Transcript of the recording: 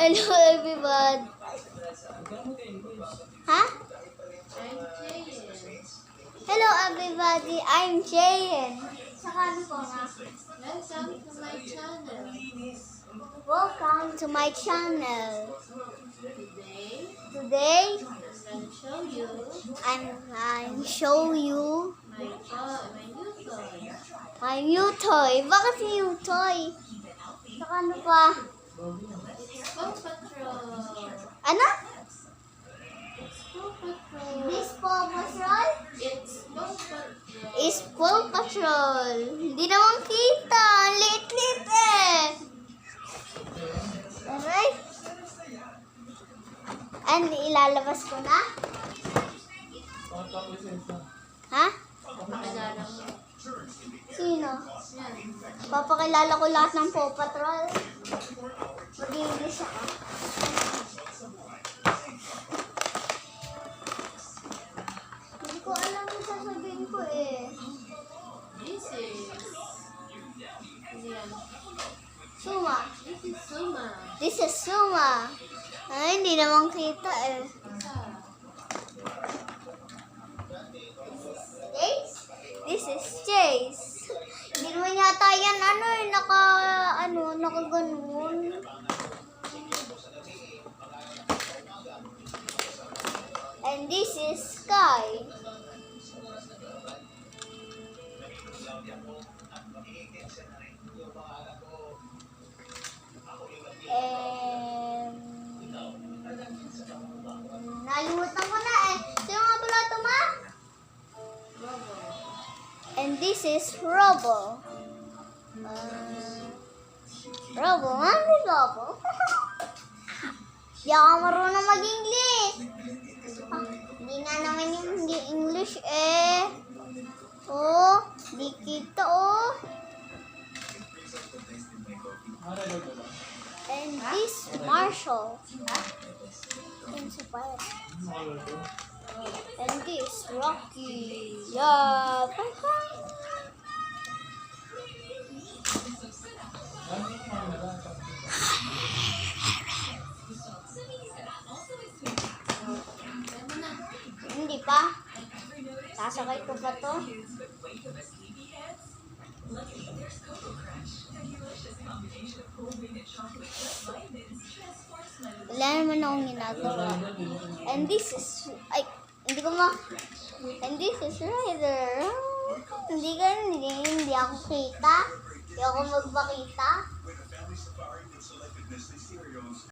Hello everyone. Ha? Hello everybody, I'm Jayen. Saka ano po nga? Welcome to my channel. Welcome to my channel. Today, Today, I'm gonna show you I'm show you my new toy. my new toy. Bakit new toy? Saka ano pa? It's Paw Patrol. Ano? Paw Patrol. This Paw Patrol? It's Paw Patrol. Is Paw Patrol. Hindi naman kita. Lit-lit eh. Alright? And ilalabas ko na? Ha? Pakilala mo. Sino? Yan. Papakilala ko lahat ng Paw Patrol. Mag-English ako. Hindi ko alam kung sasabihin ko eh. This is... Yan. Suma. This is Suma. This is Suma. Ay, hindi naman kita eh. Chase? This is Chase. Hindi naman yata yan nakaganon. And this is Sky. And nalimutan ko na eh. Sino nga pala ito, ma? Robo. And this is Robo. Robo? Ano yung Robo? Di ako marunong mag-English. Hindi nga naman yung hindi English eh. Oh, di kita oh. And this Marshall. And this Rocky. Yeah. Ano na? Hindi pa. Sasakay ko pa to. Wala naman akong ginagawa. And this is, ay, hindi ko and this is Ryder. Hindi ako kita. Hindi ako magpakita.